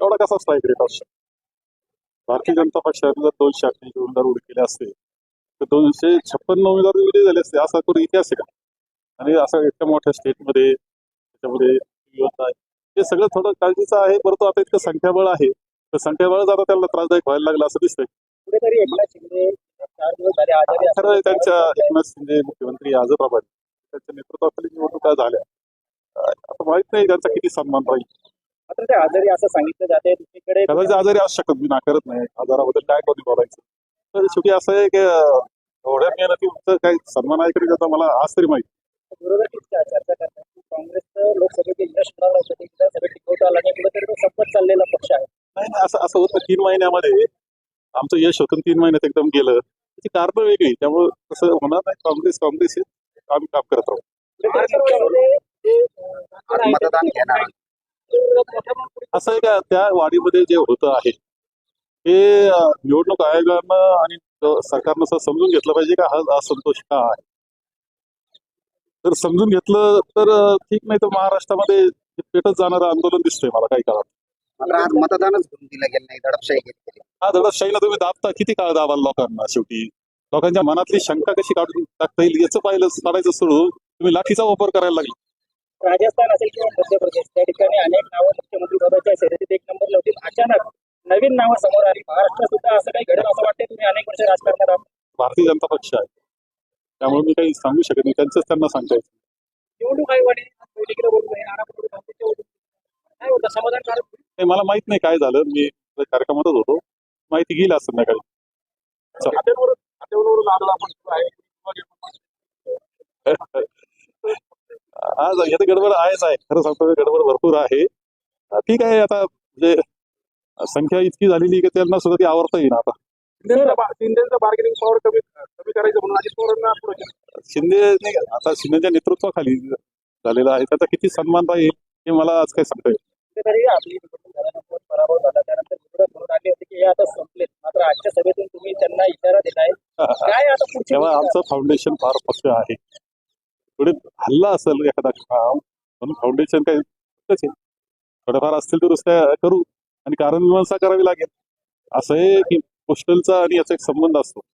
एवढा कसा strike rate असतो? भारतीय जनता पक्षाने जर 288 उमेदवार उभे केले असते तर 256 उमेदवार विजयी झाले असते, असा करून इतिहास आहे का? आणि असं इतक्या मोठ्या स्टेटमध्ये त्याच्यामध्ये युवक आहे, हे सगळं थोडं काळजीचं आहे. परंतु आता इतकं संख्याबळ आहे, तर संख्याबळच आता त्यांना त्रासदायक व्हायला लागलं असं दिसतंय. कुठेतरी एकनाथ शिंदे 4 दिवस झाले आजारी खरं आहे, असल्याचं त्यांच्या सांगितलं आहे. एकनाथ शिंदे मुख्यमंत्री आजोबाबांनी त्यांच्या नेतृत्वाखाली निवडणुका झाल्या. आता माहित नाही त्यांचा किती सन्मान राहील. मात्र ते आजारी असं सांगितलं जाते. दुसरीकडे कदाचित आजारी असू शकत, मी नाकारत नाही. आजाराबद्दल काय कोणी बोलायचं. तर शेवटी असं आहे की एवढ्या मेहनतीचं काही सन्मान आहे तरी त्याचा मला आज तरी माहिती. विरोधक चर्चा करतात की काँग्रेसचं लोकसभेचे यश मिळवण्यासाठी विधानसभेत टिकवता आला नाही, कुठेतरी तो संपत चाललेला पक्ष आहे. नाही नाही, असं असं होतं 3 महिन्यामध्ये आमचं यश होतं, 3 महिन्यात एकदम गेलं. त्याची कारणं वेगळी, त्यामुळे तसं होणार नाही. काँग्रेस काँग्रेस हे आम्ही काम करत आहोत. मतदान घेणार असं आहे का, त्या वाढीमध्ये जे होतं आहे हे निवडणूक आयोगानं आणि सरकारनं असं समजून घेतलं पाहिजे का हा असंतोष का आहे. जर समजून घेतलं तर ठीक, नाही तर महाराष्ट्रामध्ये पेटत जाणारं आंदोलन दिसतंय मला काही काळात. मात्र आज मतदानच घेऊन दिलं गेलं नाही, दडपशाही केली. हा दडपशाहीला तुम्ही दाबता, किती काळ दाबाल लोकांना? शेवटी लोकांच्या मनातली शंका कशी काढून टाकता येईल याचं काढायचं सोडून तुम्ही लाठीचा वापर करायला लागला. राजस्थान असेल किंवा मध्य प्रदेश, त्या ठिकाणी अनेक नावं मुख्यमंत्री पदाच्या शर्यतीत एक नंबरला होती. अचानक नवीन नावं समोर आली. महाराष्ट्रात सुद्धा असं काही घडेल असं वाटतं? तुम्ही अनेक वर्ष राजकारणात आहात. भारतीय जनता पक्ष आहे, त्यामुळे मी काही सांगू शकत नाही. त्यांचंच त्यांना सांगायचं. निवडणूक आयोगाने बैठकीला बोलवलंय. काय होतं समाधानकारक? हे मला माहित नाही काय झालं, मी कार्यक्रमातच होतो. माहिती घेईल आज संध्याकाळी. आज यात गडबड आहेच आहे, खरं सांगतो गडबड भरपूर आहे. ठीक आहे, आता म्हणजे संख्या इतकी झालेली की त्यांना सुद्धा ती आवडता येईल. आता शिंदेचं बार्गेनिंग पॉवर कमी करायचं म्हणून अजित पवारांना पुढे शिंदे नाही, आता शिंदेच्या नेतृत्वाखाली झालेला आहे, त्याचा किती सन्मान राहील हे मला आज काही सांगता येईल. कुठेतरी आपली निवडणूक झाल्यानंतर पराभव झाला, त्यानंतर विरोधक म्हणून आले होते की हे आता संपलेत. मात्र आजच्या सभेतून तुम्ही त्यांना इशारा दिलाय. काय आता पुढची तेव्हा भूमिका? आमचं फाउंडेशन फार पक्ष आहे. पुढे हल्ला असेल एखादा काम म्हणून फाउंडेशन काही पक्कच आहे. थोडंफार असतील तर त्या करू आणि कारण मीमांसा करावी लागेल. असं आहे की पोस्टलचा आणि याचा एक संबंध असतो.